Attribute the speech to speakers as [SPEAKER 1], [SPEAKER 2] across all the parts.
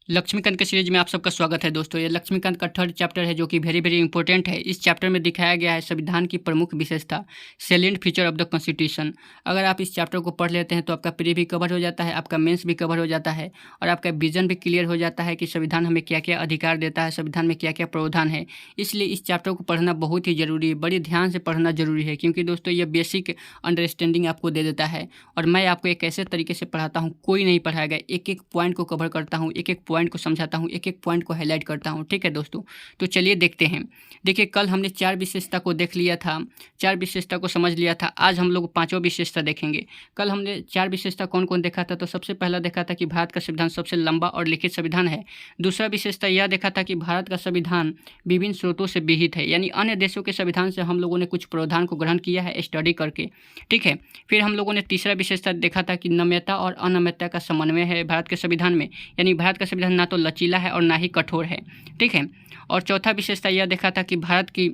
[SPEAKER 1] लक्ष्मीकांत के सीरीज में आप सबका स्वागत है दोस्तों। ये लक्ष्मीकांत का थर्ड चैप्टर है जो कि वेरी वेरी इंपॉर्टेंट है। इस चैप्टर में दिखाया गया है संविधान की प्रमुख विशेषता, salient feature of the constitution. अगर आप इस चैप्टर को पढ़ लेते हैं तो आपका प्री भी कवर हो जाता है, आपका मेंस भी कवर हो जाता है और आपका विजन भी क्लियर हो जाता है कि संविधान हमें क्या क्या अधिकार देता है, संविधान में क्या क्या प्रावधान है। इसलिए इस चैप्टर को पढ़ना बहुत ही ज़रूरी है, बड़ी ध्यान से पढ़ना जरूरी है, क्योंकि दोस्तों ये बेसिक अंडरस्टैंडिंग आपको दे देता है। और मैं आपको एक ऐसे तरीके से पढ़ाता हूँ, कोई नहीं पढ़ाएगा। एक एक पॉइंट को कवर करता हूँ, एक एक पॉइंट को समझाता हूँ, एक एक पॉइंट को हाईलाइट करता हूँ। ठीक है दोस्तों, तो चलिए देखते हैं। देखिए, कल हमने 4 विशेषता को देख लिया था, 4 विशेषता को समझ लिया था। आज हम लोग 5वां विशेषता देखेंगे। कल हमने 4 विशेषता कौन कौन देखा था? तो सबसे पहला देखा था कि भारत का संविधान सबसे लंबा और लिखित संविधान है। दूसरा विशेषता यह देखा था कि भारत का संविधान विभिन्न स्रोतों से विहित है, यानी अन्य देशों के संविधान से हम लोगों ने कुछ प्रावधान को ग्रहण किया है स्टडी करके। ठीक है, फिर हम लोगों ने तीसरा विशेषता देखा था कि नम्यता और अनम्यता का समन्वय है भारत के संविधान में, यानी भारत का संविधान ना तो लचीला है और ना ही कठोर है। ठीक है, और चौथा विशेषता यह देखा था कि भारत की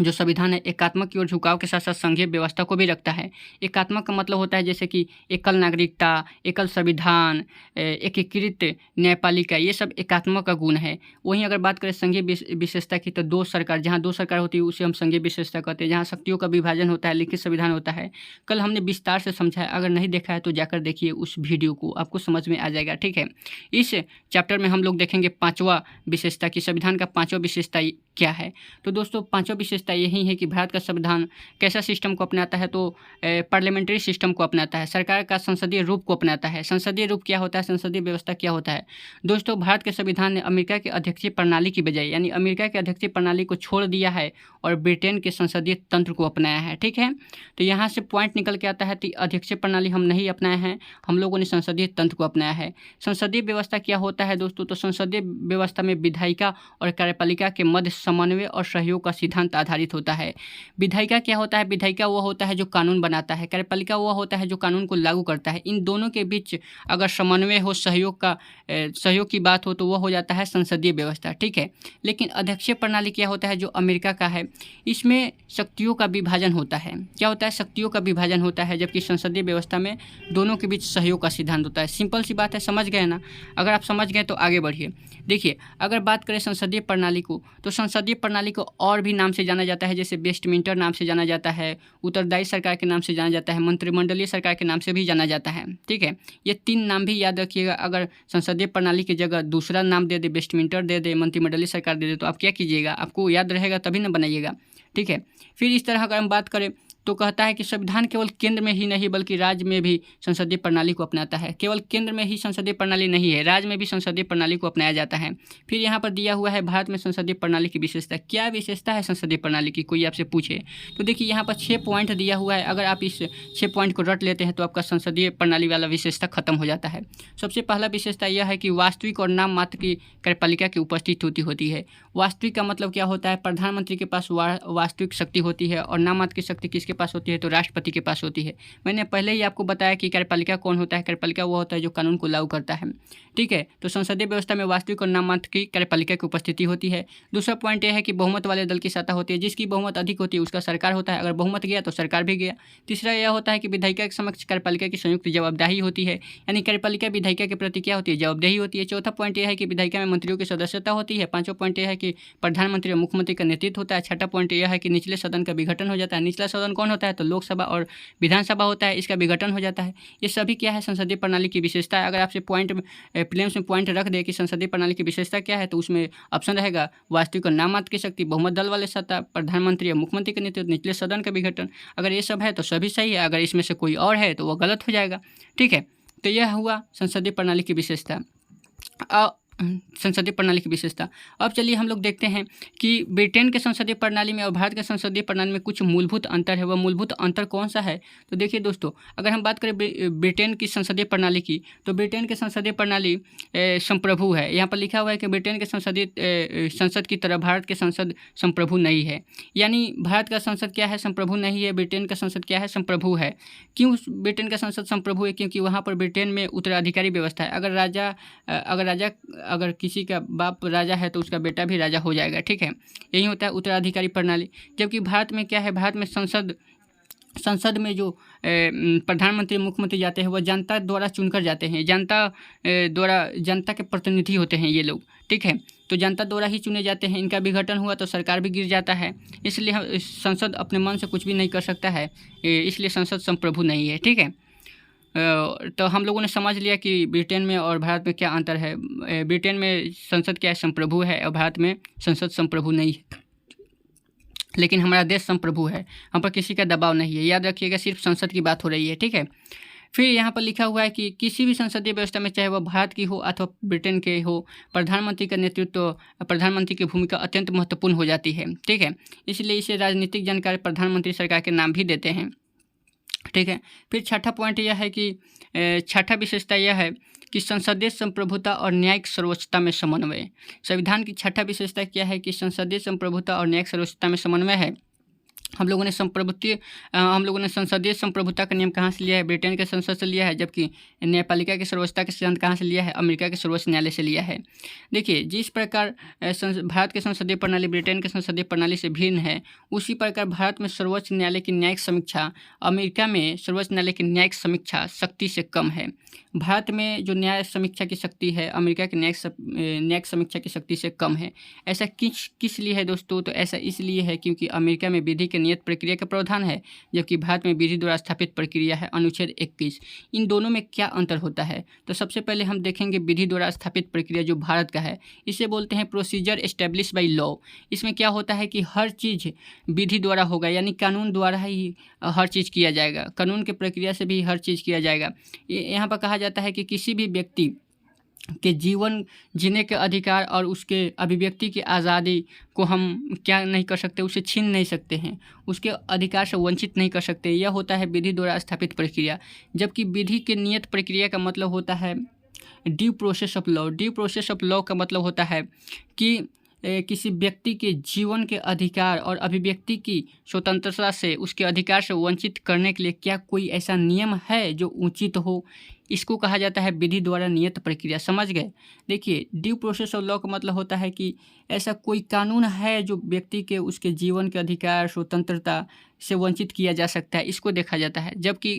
[SPEAKER 1] जो संविधान है एकात्मक की ओर झुकाव के साथ साथ संघीय व्यवस्था को भी रखता है। एकात्मक का मतलब होता है जैसे कि एकल नागरिकता, एकल संविधान, एकीकृत न्यायपालिका, ये सब एकात्मक का गुण है। वहीं अगर बात करें संघीय विशेषता की, तो दो सरकार, जहाँ दो सरकार होती है उसे हम संघीय विशेषता कहते हैं, जहाँ शक्तियों का विभाजन होता है, लिखित संविधान होता है। कल हमने विस्तार से समझा है, अगर नहीं देखा है तो जाकर देखिए उस वीडियो को, आपको समझ में आ जाएगा। ठीक है, इस चैप्टर में हम लोग देखेंगे 5वां विशेषता की संविधान का 5वां विशेषता क्या है। तो दोस्तों 5वां विशेषता यही है कि भारत का संविधान कैसा सिस्टम को अपनाता है, तो पार्लियामेंट्री सिस्टम को अपनाता है, सरकार का संसदीय रूप को अपनाता है। संसदीय रूप क्या होता है, संसदीय व्यवस्था क्या होता है? दोस्तों भारत के संविधान ने अमेरिका के अध्यक्षीय प्रणाली की बजाय, यानी अमेरिका के अध्यक्षीय प्रणाली को छोड़ दिया है और ब्रिटेन के संसदीय तंत्र को अपनाया है। ठीक है, तो यहाँ से पॉइंट निकल के आता है कि अध्यक्षीय प्रणाली हम नहीं अपनाए हैं, हम लोगों ने संसदीय तंत्र को अपनाया है। संसदीय व्यवस्था क्या होता है दोस्तों? तो संसदीय व्यवस्था में विधायिका और कार्यपालिका के मध्य समन्वय और सहयोग का सिद्धांत आधारित होता है। विधायिका क्या होता है? विधायिका वो होता है जो कानून बनाता है, कार्यपालिका वो होता है जो कानून को लागू करता है। इन दोनों के बीच अगर समन्वय हो, सहयोग की बात हो, तो वह हो जाता है संसदीय व्यवस्था। ठीक है, लेकिन अध्यक्षीय प्रणाली क्या होता है जो अमेरिका का है? इसमें शक्तियों का विभाजन होता है। क्या होता है? शक्तियों का विभाजन होता है, जबकि संसदीय व्यवस्था में दोनों के बीच सहयोग का सिद्धांत होता है। सिंपल सी बात है, समझ गए ना? अगर आप समझ गए तो आगे बढ़िए। देखिए, अगर बात करें संसदीय प्रणाली को, तो संसदीय प्रणाली को और भी नाम से जाना जाता है, जैसे वेस्टमिंस्टर नाम से जाना जाता है, उत्तरदायी सरकार के नाम से जाना जाता है, मंत्रिमंडलीय सरकार के नाम से भी जाना जाता है। ठीक है, ये 3 नाम भी याद रखिएगा। अगर संसदीय प्रणाली की जगह दूसरा नाम दे दे, वेस्टमिंस्टर दे दे, मंत्रिमंडलीय सरकार दे दे, तो आप क्या कीजिएगा? आपको याद रहेगा तभी ना बनाइएगा। ठीक है, फिर इस तरह अगर हम बात करें तो कहता है कि संविधान केवल केंद्र में ही नहीं बल्कि राज्य में भी संसदीय प्रणाली को अपनाता है। केवल केंद्र में ही संसदीय प्रणाली नहीं है, राज्य में भी संसदीय प्रणाली को अपनाया जाता है। फिर यहाँ पर दिया हुआ है भारत में संसदीय प्रणाली की विशेषता। क्या विशेषता है संसदीय प्रणाली की, कोई आपसे पूछे तो देखिए यहाँ पर 6 पॉइंट दिया हुआ है। अगर आप इस 6 पॉइंट को रट लेते हैं तो आपका संसदीय प्रणाली वाला विशेषता खत्म हो जाता है। सबसे पहला विशेषता यह है कि वास्तविक और नाम मात्र की कार्यपालिका की उपस्थिति होती है। वास्तविक का मतलब क्या होता है? प्रधानमंत्री के पास वास्तविक शक्ति होती है, और नाम मात्र की शक्ति किसके पास होती है? तो राष्ट्रपति के पास होती है। मैंने पहले ही आपको बताया कि कार्यपालिका कौन होता है। कार्यपालिका वो होता है जो कानून को लागू करता है। ठीक है, तो संसदीय व्यवस्था में वास्तविक और नाम मात्र की कार्यपालिका की उपस्थिति होती है। दूसरा पॉइंट यह है कि बहुमत वाले दल की सत्ता होती है। जिसकी बहुमत अधिक होती है उसका सरकार होता है, अगर बहुमत गया तो सरकार भी गया। तीसरा यह होता है कि विधायिका के समक्ष कार्यपालिका की संयुक्त जवाबदेही होती है, यानी कार्यपालिका विधायिका के प्रति क्या होती है? जवाबदेही होती है। चौथा पॉइंट यह है कि विधायिका में मंत्रियों की सदस्यता होती है। पांचवा पॉइंट यह है कि प्रधानमंत्री और मुख्यमंत्री का नेतृत्व होता है। छठा पॉइंट यह है कि निचले सदन का विघटन हो जाता है। निचला सदन कौन होता है? तो लोकसभा और विधानसभा होता है, इसका विघटन हो जाता है। ये सभी क्या है? संसदीय प्रणाली की विशेषता है। अगर आपसे पॉइंट प्रीलिम्स में पॉइंट रख दे कि संसदीय प्रणाली की विशेषता क्या है, तो उसमें ऑप्शन रहेगा वास्तविक और नाम मात्र की शक्ति, बहुमत दल वाले सत्ता, प्रधानमंत्री और मुख्यमंत्री के नेतृत्व, निचले सदन का विघटन। अगर ये सब है तो सभी सही है, अगर इसमें से कोई और है तो वह गलत हो जाएगा। ठीक है, तो यह हुआ संसदीय प्रणाली की विशेषता। संसदीय प्रणाली की विशेषता। अब चलिए हम लोग देखते हैं कि ब्रिटेन के संसदीय प्रणाली में और भारत के संसदीय प्रणाली में कुछ मूलभूत अंतर है। वह मूलभूत अंतर कौन सा है? तो देखिए दोस्तों, अगर हम बात करें ब्रिटेन की संसदीय प्रणाली की, तो ब्रिटेन की संसदीय प्रणाली संप्रभु है। यहाँ पर लिखा हुआ है कि ब्रिटेन के संसद की तरह भारत के संसद संप्रभु नहीं है। यानी भारत का संसद क्या है? संप्रभु नहीं है। ब्रिटेन का संसद क्या है? संप्रभु है। क्यों ब्रिटेन का संसद संप्रभु है? क्योंकि वहाँ पर ब्रिटेन में उत्तराधिकारी व्यवस्था है। अगर किसी का बाप राजा है तो उसका बेटा भी राजा हो जाएगा। ठीक है, यही होता है उत्तराधिकारी प्रणाली। जबकि भारत में क्या है? भारत में संसद संसद में जो प्रधानमंत्री मुख्यमंत्री जाते हैं वह जनता द्वारा चुनकर जाते हैं। जनता द्वारा, जनता के प्रतिनिधि होते हैं ये लोग, ठीक है। तो जनता द्वारा ही चुने जाते हैं। इनका विघटन हुआ तो सरकार भी गिर जाता है। इसलिए संसद अपने मन से कुछ भी नहीं कर सकता है, इसलिए संसद संप्रभु नहीं है, ठीक है। तो हम लोगों ने समझ लिया कि ब्रिटेन में और भारत में क्या अंतर है। ब्रिटेन में संसद क्या है, संप्रभु है, और भारत में संसद संप्रभु नहीं है। लेकिन हमारा देश संप्रभु है, हम पर किसी का दबाव नहीं है। याद रखिएगा, सिर्फ संसद की बात हो रही है, ठीक है। फिर यहाँ पर लिखा हुआ है कि किसी भी संसदीय व्यवस्था में, चाहे वह भारत की हो अथवा ब्रिटेन के हो, प्रधानमंत्री का नेतृत्व, प्रधानमंत्री की भूमिका अत्यंत महत्वपूर्ण हो जाती है, ठीक है। इसलिए इसे राजनीतिक जानकारी प्रधानमंत्री सरकार के नाम भी देते हैं, ठीक है। फिर छठा पॉइंट यह है कि छठा विशेषता यह है कि संसदीय संप्रभुता और न्यायिक सर्वोच्चता में समन्वय। संविधान की छठा विशेषता क्या है कि संसदीय संप्रभुता और न्यायिक सर्वोच्चता में समन्वय है। हम लोगों ने संसदीय संप्रभुता का नियम कहाँ से लिया है, ब्रिटेन के संसद से लिया है, जबकि न्यायपालिका की सर्वोच्चता के सिद्धांत कहाँ से लिया है, अमेरिका के सर्वोच्च न्यायालय से लिया है। देखिए, जिस प्रकार भारत के संसदीय प्रणाली ब्रिटेन के संसदीय प्रणाली से भिन्न है, उसी प्रकार भारत में सर्वोच्च न्यायालय की न्यायिक समीक्षा, अमेरिका में सर्वोच्च न्यायालय की न्यायिक समीक्षा शक्ति से कम है। भारत में जो न्याय समीक्षा की शक्ति है, अमेरिका की न्यायिक समीक्षा की शक्ति से कम है। ऐसा किस लिए है दोस्तों? तो ऐसा इसलिए है क्योंकि अमेरिका में विधि के नियत प्रक्रिया का प्रावधान है, जबकि भारत में विधि द्वारा स्थापित प्रक्रिया है, अनुच्छेद 21। इन दोनों में क्या अंतर होता है? तो सबसे पहले हम देखेंगे विधि द्वारा स्थापित प्रक्रिया जो भारत का है, इसे बोलते हैं प्रोसीजर एस्टेब्लिश बाई लॉ। इसमें क्या होता है कि हर चीज़ विधि द्वारा होगा, यानी कानून द्वारा ही हर चीज़ किया जाएगा, कानून की प्रक्रिया से भी हर चीज़ किया जाएगा। यहाँ पर कहा जाता है कि किसी भी व्यक्ति के जीवन जीने के अधिकार और उसके अभिव्यक्ति की आज़ादी को हम क्या नहीं कर सकते, उसे छीन नहीं सकते हैं, उसके अधिकार से वंचित नहीं कर सकते। यह होता है विधि द्वारा स्थापित प्रक्रिया। जबकि विधि के नियत प्रक्रिया का मतलब होता है due process of law. Due process of law का मतलब होता है कि किसी व्यक्ति के जीवन के अधिकार और अभिव्यक्ति की स्वतंत्रता से, उसके अधिकार से वंचित करने के लिए क्या कोई ऐसा नियम है जो उचित हो, इसको कहा जाता है विधि द्वारा नियत प्रक्रिया। समझ गए? देखिए, ड्यू प्रोसेस ऑफ लॉ का मतलब होता है कि ऐसा कोई कानून है जो व्यक्ति के उसके जीवन के अधिकार, स्वतंत्रता से वंचित किया जा सकता है, इसको देखा जाता है। जबकि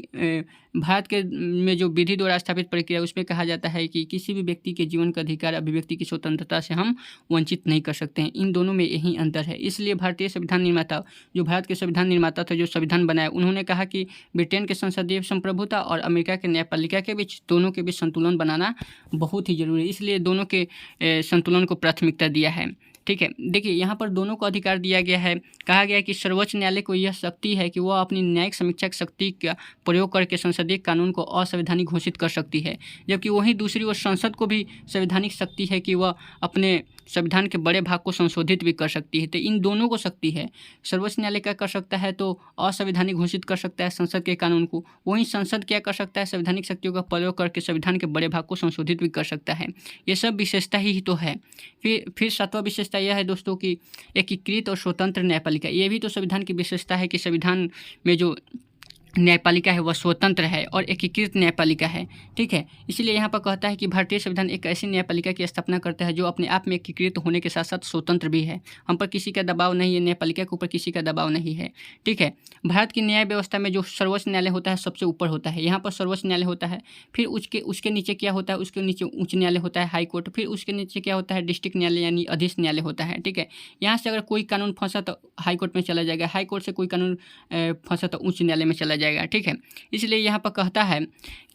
[SPEAKER 1] भारत के में जो विधि द्वारा स्थापित प्रक्रिया, उसमें कहा जाता है कि किसी भी व्यक्ति के जीवन का अधिकार, अभिव्यक्ति की स्वतंत्रता से हम वंचित नहीं कर सकते हैं। इन दोनों में यही अंतर है। इसलिए भारतीय संविधान निर्माता, जो भारत के संविधान निर्माता थे, जो संविधान बनाया, उन्होंने कहा कि ब्रिटेन के संसदीय संप्रभुता और अमेरिका के न्यायपालिका के बीच, दोनों के बीच संतुलन बनाना बहुत ही जरूरी है। इसलिए दोनों के संतुलन को प्राथमिकता दिया है, ठीक है। देखिए, यहाँ पर दोनों को अधिकार दिया गया है। कहा गया है कि सर्वोच्च न्यायालय को यह शक्ति है कि वह अपनी न्यायिक समीक्षा की शक्ति का प्रयोग करके संसदीय कानून को असंवैधानिक घोषित कर सकती है। जबकि वहीं दूसरी ओर संसद को भी संवैधानिक शक्ति है कि वह अपने संविधान के बड़े भाग को संशोधित भी कर सकती है। तो इन दोनों को शक्ति है। सर्वोच्च न्यायालय क्या कर सकता है, तो असंवैधानिक घोषित कर सकता है संसद के कानून को। वहीं संसद क्या कर सकता है, संवैधानिक शक्तियों का प्रयोग करके संविधान के बड़े भाग को संशोधित भी कर सकता है। ये सब विशेषता ही तो है। फिर सातवां विशेषता यह है दोस्तों कि एकीकृत और स्वतंत्र न्यायपालिका। ये भी तो संविधान की विशेषता है कि संविधान में जो न्यायपालिका है वह स्वतंत्र है और एकीकृत न्यायपालिका है, ठीक है। इसलिए यहाँ पर कहता है कि भारतीय संविधान एक ऐसी न्यायपालिका की स्थापना करता है जो अपने आप में एकीकृत होने के साथ साथ स्वतंत्र भी है। हम पर किसी का दबाव नहीं है, न्यायपालिका के ऊपर किसी का दबाव नहीं है, ठीक है। भारत की न्याय व्यवस्था में जो सर्वोच्च न्यायालय होता है सबसे ऊपर होता है। यहाँ पर सर्वोच्च न्यायालय होता है, फिर उसके नीचे क्या होता है, उसके नीचे उच्च न्यायालय होता है, हाई कोर्ट, फिर उसके नीचे क्या होता है, डिस्ट्रिक्ट न्यायालय यानी अधीश न्यायालय होता है, ठीक है। यहाँ से अगर कोई कानून फंसा तो हाई कोर्ट में चला जाएगा, हाई कोर्ट से कोई कानून फंसा तो उच्च न्यायालय में चला जाएगा, ठीक है। इसलिए यहाँ पर कहता है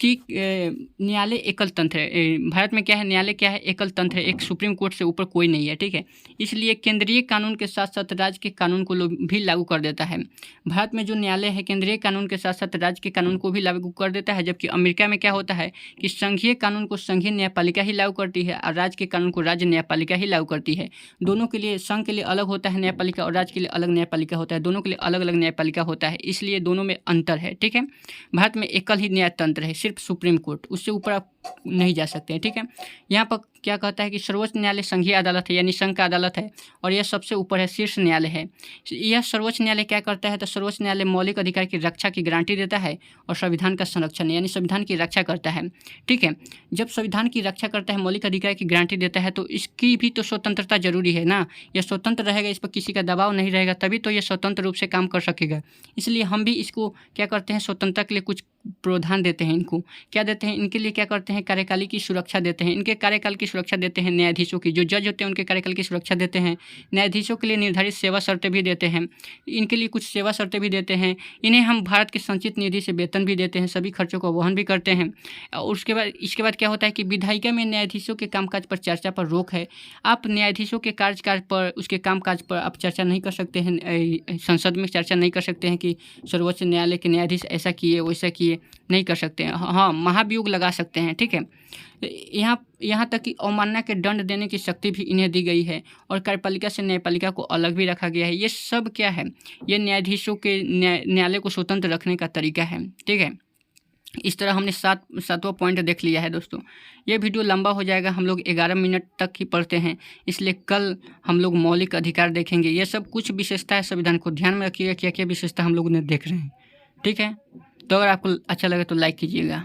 [SPEAKER 1] कि न्यायालय एकल तंत्र है। भारत में क्या है, न्यायालय क्या है, एकल तंत्र है। एक सुप्रीम कोर्ट से ऊपर कोई नहीं है, ठीक है। इसलिए केंद्रीय कानून के साथ साथ राज्य के कानून को भी लागू कर देता है। भारत में जो न्यायालय है केंद्रीय कानून के साथ साथ राज्य के कानून को भी लागू कर देता है। जबकि अमेरिका में क्या होता है कि संघीय कानून को संघीय न्यायपालिका ही लागू करती है और राज्य के कानून को राज्य न्यायपालिका ही लागू करती है। दोनों के लिए, संघ के लिए अलग होता है न्यायपालिका और राज्य के लिए अलग न्यायपालिका होता है। दोनों के लिए अलग अलग न्यायपालिका होता है, इसलिए दोनों में अंतर है, ठीक है। भारत में एकल ही न्याय तंत्र है, सिर्फ सुप्रीम कोर्ट, उससे ऊपर आप नहीं जा सकते हैं, ठीक है। यहाँ पर क्या कहता है कि सर्वोच्च न्यायालय संघीय अदालत है, यानी संघ का अदालत है, और यह सबसे ऊपर है, शीर्ष न्यायालय है। यह सर्वोच्च न्यायालय क्या करता है, तो सर्वोच्च न्यायालय मौलिक अधिकार की रक्षा की गारंटी देता है और संविधान का संरक्षण यानी संविधान की रक्षा करता है। ठीक है, जब संविधान की रक्षा करता है, मौलिक अधिकार की गारंटी देता है, तो इसकी भी तो स्वतंत्रता जरूरी है ना। यह स्वतंत्र रहेगा, इस पर किसी का दबाव नहीं रहेगा, तभी तो यह स्वतंत्र रूप से काम कर सकेगा। इसलिए हम भी इसको क्या करते हैं, स्वतंत्रता के लिए कुछ प्रावधान देते हैं। इनको क्या देते हैं, इनके लिए क्या करते हैं, कार्यकाल की सुरक्षा देते हैं। इनके कार्यकाल की सुरक्षा देते हैं न्यायाधीशों की, जो जज होते हैं उनके कार्यकाल की सुरक्षा देते हैं। न्यायाधीशों के लिए निर्धारित सेवा शर्तें भी देते हैं, इनके लिए कुछ सेवा शर्तें भी देते हैं। इन्हें हम भारत के संचित निधि से वेतन भी देते हैं, सभी खर्चों को वहन भी करते हैं। और इसके बाद क्या होता है कि विधायिका में न्यायाधीशों के कामकाज पर चर्चा पर रोक है। आप न्यायाधीशों के कार्यकाल पर, उसके कामकाज पर आप चर्चा नहीं कर सकते हैं, संसद में चर्चा नहीं कर सकते हैं कि सर्वोच्च न्यायालय के न्यायाधीश ऐसा किए वैसा किए, नहीं कर सकते हैं। हाँ, महाभियोग लगा सकते हैं। ठीक है, यहाँ तक कि अवमानना के दंड देने की शक्ति भी इन्हें दी गई है, और कार्यपालिका से न्यायपालिका को अलग भी रखा गया है। ये सब क्या है, ये न्यायाधीशों के न्यायालय को स्वतंत्र रखने का तरीका है। ठीक है, इस तरह हमने सातवां पॉइंट देख लिया है दोस्तों। ये वीडियो लंबा हो जाएगा, हम लोग 11 मिनट तक ही पढ़ते हैं, इसलिए कल हम लोग मौलिक अधिकार देखेंगे। ये सब कुछ विशेषता है संविधान को, ध्यान में रखिएगा क्या क्या विशेषता हम लोग ने देख रहे हैं। ठीक है, तो अगर आपको अच्छा लगे तो लाइक कीजिएगा।